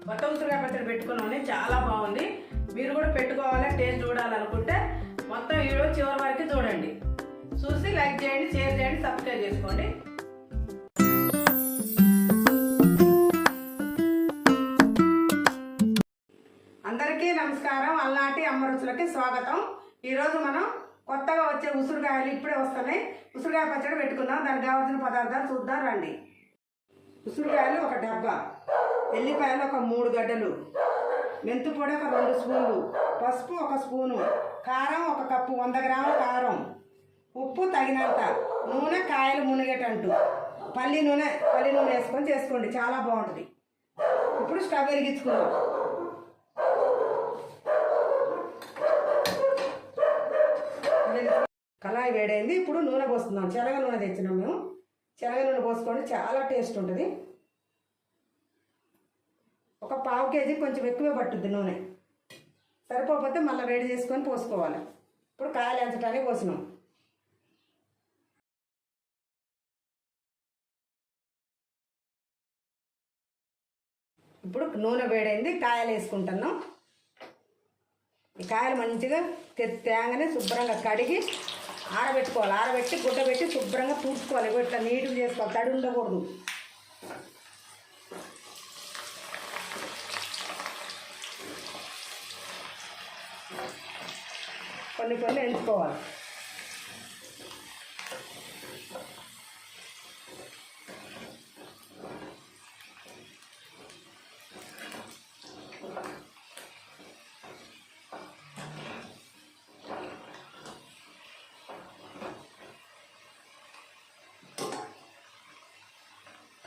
కొత్త ఉసిరికాయ పచ్చడి పెట్టుకున్నాను, చాలా బాగుంది. మీరు కూడా పెట్టుకోవాలి, టేస్ట్ చూడాలనుకుంటే మొత్తం వీడియో చివరి వరకు చూడండి. చూసి లైక్ చేయండి, షేర్ చేయండి, సబ్స్క్రైబ్ చేసుకోండి. అందరికీ నమస్కారం. అల్లాటి అమ్మ రుచులకి స్వాగతం. ఈరోజు మనం కొత్తగా వచ్చే ఉసిరికాయలు ఇప్పుడే వస్తున్నాయి. ఉసిరికాయ పచ్చడి పెట్టుకుందాం. దానికి కావాల్సిన పదార్థాలు చూద్దాం రండి. ఉసిరికాయలు ఒక డబ్బా, ఎల్లిపాయలు ఒక 3 గడ్డలు, మెంతు పొడి ఒక 2 స్పూన్లు, పసుపు 1 స్పూను, కారం 1 కప్పు, 100 గ్రాముల కారం, ఉప్పు తగినంత, నూనె కాయలు మునిగేటంటు, పల్లి నూనె వేసుకొని చేసుకోండి, చాలా బాగుంటుంది. ఇప్పుడు స్టవ్ వెలిగించుకుందాం. కళాయి వేడైంది. ఇప్పుడు నూనె పోస్తున్నాం. శనగ నూనె తెచ్చినాం మేము. శనగ నూనె పోసుకోండి, చాలా టేస్ట్ ఉంటుంది. ఒక 1/2 కేజీ కొంచెం ఎక్కువే పట్టుద్ది నూనె. సరిపోతే మళ్ళీ వేడి చేసుకొని పోసుకోవాలి. ఇప్పుడు కాయలు ఎంచడానికి పోసినాం. ఇప్పుడు నూనె వేడైంది, కాయలు వేసుకుంటున్నాం. ఈ కాయలు మంచిగా తేంగానే శుభ్రంగా కడిగి ఆరబెట్టుకోవాలి. ఆరబెట్టి గుడ్డ పెట్టి శుభ్రంగా తుడుచుకోవాలి. ఇట్లా నీట్గా చేసుకోవాలి, తడి ఉండకూడదు. కొన్ని ఎంచుకోవాలి.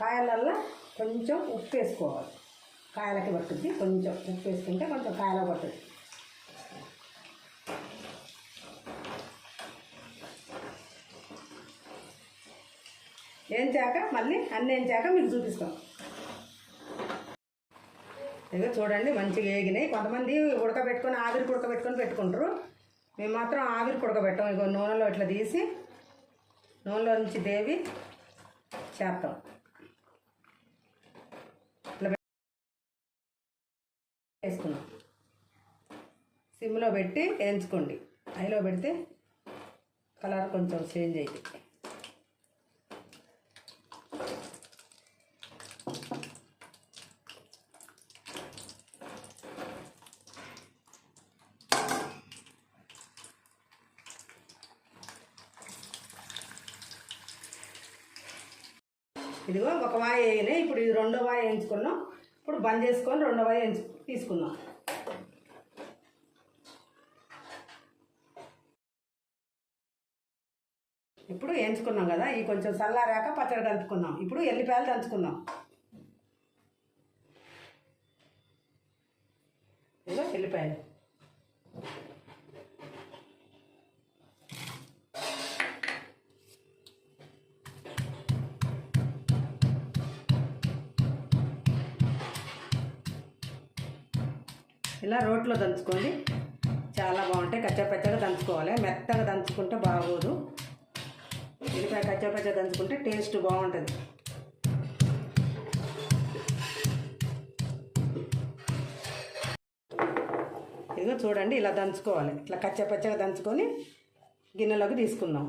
కాయలల్లో కొంచెం ఉప్పు వేసుకోవాలి. కాయలకి పట్టుద్ది. కొంచెం ఉప్పు వేసుకుంటే కొంచెం కాయలకు పట్టుద్ది. వేయించాక మళ్ళీ అన్నీ వేయించాక మీకు చూపిస్తాం. ఇక చూడండి, మంచిగా వేగినాయి. కొంతమంది ఆవిరికి ఉడకబెట్టుకొని పెట్టుకుంటారు. మేము మాత్రం ఆవిరికి ఉడకబెట్టాం. ఇక నూనెలో ఇట్లా తీసి నూనెలో నుంచి దేవి చేస్తాం. ఇట్లా వేసుకున్నాం. సిమ్లో పెట్టి వేయించుకోండి. హైలో పెడితే కలర్ కొంచెం చేంజ్ అవుతుంది. ఇదిగో ఒక వాయి వేగినాయి. ఇప్పుడు ఇది 2వ వాయి వేయించుకున్నాం. ఇప్పుడు బంద్ చేసుకొని 2వ వాయి తీసుకుందాం. ఇప్పుడు వేయించుకున్నాం కదా, ఈ కొంచెం చల్లారాక పచ్చడి కలుపుకుందాం. ఇప్పుడు ఎల్లిపాయలు దంచుకుందాం. ఇదిగో ఎల్లిపాయలు. ఇలా రోట్లో దంచుకోండి, చాలా బాగుంటాయి. కచ్చాపచ్చగా దంచుకోవాలి, మెత్తగా దంచుకుంటే బాగోదు. ఎల్లిపాయ కచ్చాపచ్చగా దంచుకుంటే టేస్ట్ బాగుంటుంది. ఇదిగో చూడండి, ఇలా దంచుకోవాలి. ఇట్లా కచ్చాపచ్చగా దంచుకొని గిన్నెలోకి తీసుకుందాం.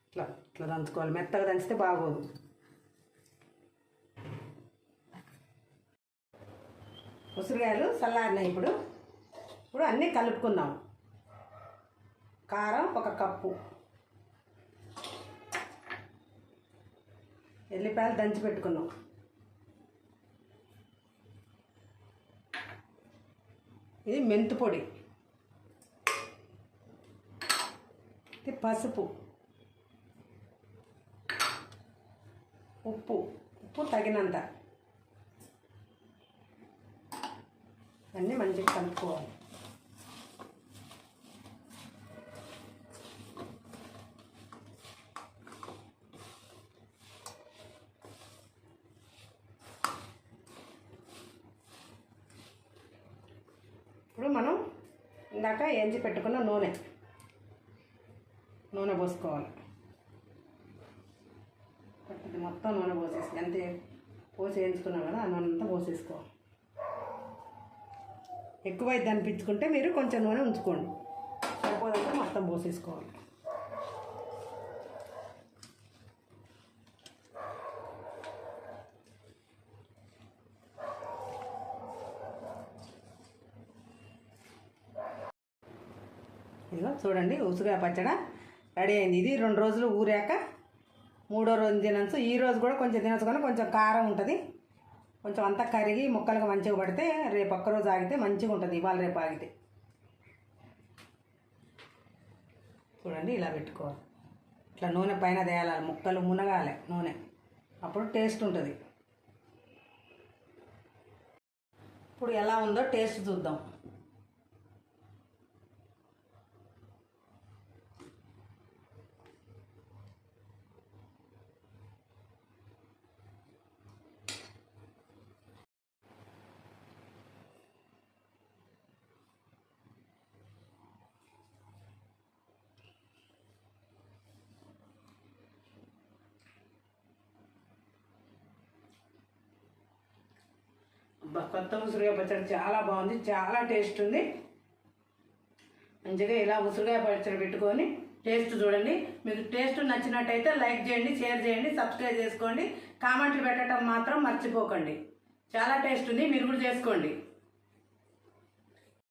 ఇట్లా దంచుకోవాలి, మెత్తగా దంచితే బాగోదు. ఉసిరికాయలు చల్లారినాయి. ఇప్పుడు అన్నీ కలుపుకుందాం. కారం 1 కప్పు, ఎల్లిపాయలు దంచి పెట్టుకున్నాం, ఇది మెంతు పొడి, ఇది పసుపు, ఉప్పు తగినంత, అన్నీ మంచిగా కలుపుకోవాలి. ఇప్పుడు మనం ఇందాక వేయించి పెట్టుకున్న నూనె పోసుకోవాలి. మొత్తం నూనె పోసేసి అంతే పోసి వేయించుకున్నాం కదా అన్నంతా పోసేసుకోవాలి. ఎక్కువైతే అనిపించుకుంటే మీరు కొంచెం నూనె ఉంచుకోండి, సరిపోదంటే మొత్తం పోసేసుకోవాలి. ఇదిగో చూడండి, ఉసుగా పచ్చడి రెడీ అయింది. ఇది 2 రోజులు ఊరాక 3వ రోజు తినచ్చు. ఈ రోజు కూడా కొంచెం తినచ్చు, కానీ కొంచెం కారం ఉంటుంది. కొంచెం అంతా కరిగి ముక్కలుగా మంచిగా పడితే రేపు ఒక్కరోజు ఆగితే మంచిగా ఉంటుంది. ఇవాళ రేపు ఆగితే చూడండి ఇలా పెట్టుకోవాలి. ఇట్లా నూనె పైన తేయాలి, ముక్కలు మునగాలి నూనె, అప్పుడు టేస్ట్ ఉంటుంది. ఇప్పుడు ఎలా ఉందో టేస్ట్ చూద్దాం. కొత్త ఉసిరికాయ పచ్చడి చాలా బాగుంది, చాలా టేస్ట్ ఉంది. మంచిగా ఇలా ఉసిరికాయ పచ్చడి పెట్టుకొని టేస్ట్ చూడండి. మీకు టేస్ట్ నచ్చినట్టయితే లైక్ చేయండి, షేర్ చేయండి, సబ్స్క్రైబ్ చేసుకోండి, కామెంట్లు పెట్టడం మాత్రం మర్చిపోకండి. చాలా టేస్ట్ ఉంది, మీరు కూడా చేసుకోండి.